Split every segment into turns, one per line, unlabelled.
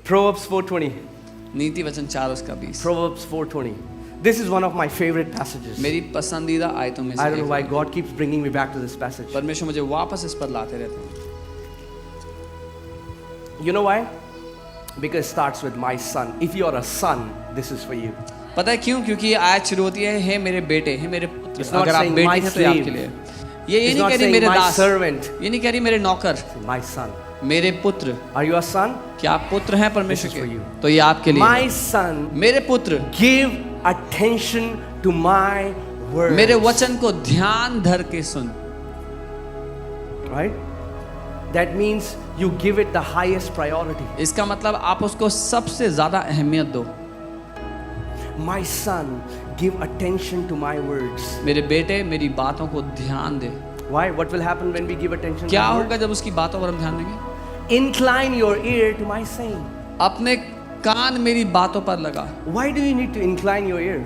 Proverbs 4:20.
नीति वचन 4 उसका 20।
Proverbs 4:20. This is one of my favorite passages.
मेरी पसंदीदा आयतों में से
I don't know
एक
why
है।
God keeps bringing me back to this passage.
परमेश्वर मुझे वापस इस पर लाते रहते हैं।
You know why? Because it starts with my son. If you are a son, this is for you.
पता है क्यों? क्योंकि ये आयत शुरू होती है, हे मेरे बेटे, हे मेरे पुत्र।
It's not
अगर आप
saying
बेटे
my
हैं तो ये आपके
slave.
लिए। ये
It's
नहीं
not
कह रही
saying
मेरे
my
दास,
servant.
ये नहीं कह रही मेरे नौकर,
My son.
मेरे पुत्र।
Are you a son?
क्या आप पुत्र हैं परमेश्वर
This is for
के?
you.
तो ये आपके लिए
My
है।
son,
मेरे पुत्र,
give attention to my words.
मेरे वचन को ध्यान धर के सुन।
Right? That means you give it the highest priority.
इसका मतलब आप उसको सबसे ज्यादा अहमियत दो।
My son, give attention to my words.
मेरे बेटे मेरी बातों को ध्यान दे।
Why? What will happen when we give attention to
क्या
my
होगा
words?
जब उसकी बातों पर हम ध्यान देंगे?
Incline your ear to my saying.
अपने कान मेरी बातों पर लगा।
Why do you need to incline your ear?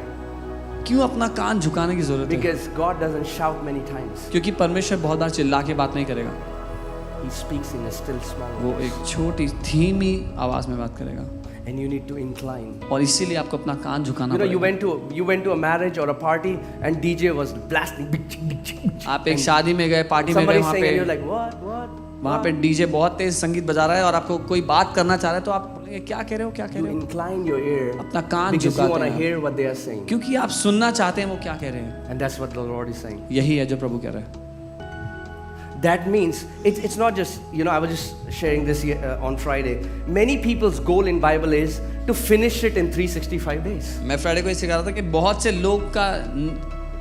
क्यों अपना कान झुकाने की जरूरत है?
Because God doesn't shout many times.
क्योंकि परमेश्वर बहुत बार चिल्ला के बात नहीं करेगा,
He speaks in a still small
वो
voice.
एक छोटी धीमी आवाज में बात करेगा।
And you need to incline.
और इसीलिए आपको अपना कान झुकाना
You know,
पड़ेगा।
you went to a marriage or a party and DJ was blasting.
आप एक शादी में गए, पार्टी में गए,
Somebody
वहाँ
saying and you're
पे
like, what?
वहाँ पे डीजे बहुत तेज संगीत बजा रहा है और आपको कोई बात करना चाह रहा है तो आप बोलेंगे क्या कह रहे हो, क्या कह
You
रहे हो?
incline your ear
अपना कान
because you
झुकाते
want to
हैं
hear what they are saying.
क्योंकि आप सुनना चाहते हैं वो क्या कह रहे हैं।
And that's what the Lord is saying.
यही है जो प्रभु कह रहे हैं।
That means it's not just, you know, I was just sharing this on Friday. Many people's goal in Bible is to finish it in 365 days.
मैं Friday को ये सिखा रहा था कि बहुत से लोग का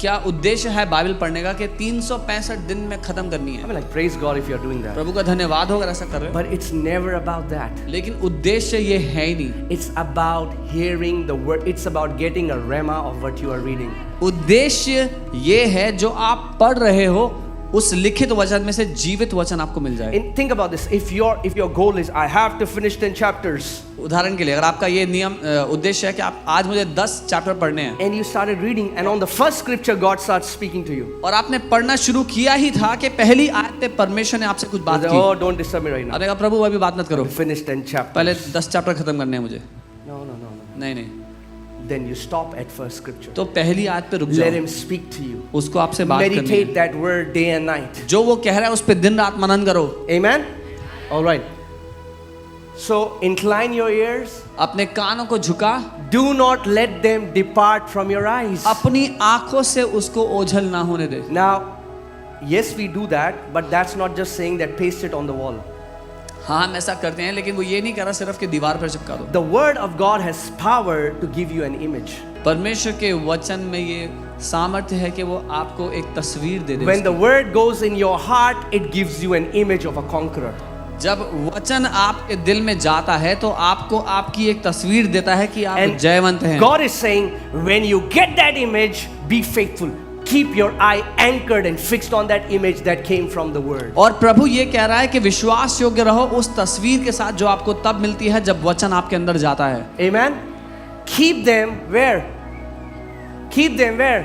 क्या उद्देश्य है बाइबल पढ़ने का कि 365 दिन में खत्म करनी
I
है।
mean, like, praise God if you're doing that.
प्रभु का धन्यवाद हो अगर ऐसा कर रहे हो,
But it's never about that.
लेकिन उद्देश्य ये है ही नहीं।
It's about hearing the word. It's about getting a rhema of what you are reading.
उद्देश्य ये है जो आप पढ़ रहे हो उस लिखित वचन में से जीवित वचन आपको मिल जाए।
And think about this. If your goal is I have to finish 10 chapters,
उदाहरण के लिए अगर आपका ये नियम उद्देश्य है कि आप आज मुझे 10 चैप्टर पढ़ने हैं
and you started reading, and on the first scripture God starts speaking to you.
और आपने पढ़ना शुरू किया ही था कि पहली आयत पे परमेश्वर ने आपसे कुछ बात
You say,
की।
oh, don't disturb me right now.
आपने कहा प्रभु अभी बात मत करो,
Finish 10 chapters.
पहले 10 चैप्टर खत्म करने हैं मुझे।
No.
नहीं नहीं,
Then you stop at first scripture.
तो पहली आयत पे रुक
Let
जाओ,
him speak to you.
उसको आपसे बात करनी
Meditate
है।
that word day and night.
जो वो कह रहा है उस पे दिन रात मनन करो।
Amen? All right. So incline your ears.
अपने कानों को झुका,
Do not let them depart from your eyes.
अपनी आंखों से उसको ओझल ना होने दे।
Now, yes, we do that, but that's not just saying that paste it on the wall.
हाँ हम ऐसा करते हैं, लेकिन वो ये नहीं कर रहा सिर्फ कि दीवार पर चिपका दो।
The word of God has power to give you an image.
परमेश्वर के वचन में ये सामर्थ्य है कि वो आपको एक तस्वीर दे दे।
When the word goes in your heart, it gives you an image of a conqueror.
जब वचन आपके दिल में जाता है तो आपको आपकी एक तस्वीर देता है कि आप
And
जयवंत हैं।
God is saying, when you get that image, be faithful. Keep your eye anchored and fixed on that image that came from the word.
और प्रभु ये कह रहा है कि विश्वास योग्य रहो उस तस्वीर के साथ जो आपको तब मिलती है जब वचन आपके अंदर जाता है।
Amen? Keep them where? Keep them where?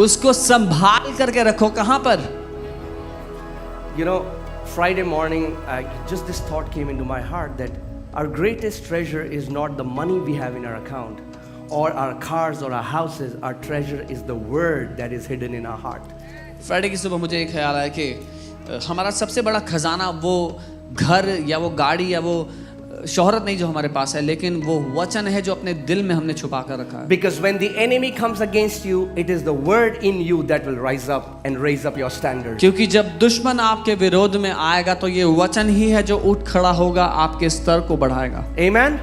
उसको संभाल करके रखो। कहाँ पर?
You know, Friday morning, just this thought came into my heart that our greatest treasure is not the money we have in our account or our cars or our houses. Our treasure is the word that is hidden in our heart.
Friday की सुबह मुझे एक ख्याल आया कि हमारा सबसे बड़ा खजाना वो घर या वो गाड़ी या वो शोहरत नहीं जो हमारे पास है, लेकिन वो वचन है जो अपने दिल में हमने छुपा कर रखा है।
Because when the enemy comes against you, it is the word in you that will rise up and raise up your standard.
क्योंकि जब दुश्मन आपके विरोध में आएगा तो ये वचन ही है जो उठ खड़ा होगा, आपके स्तर को बढ़ाएगा।
Amen?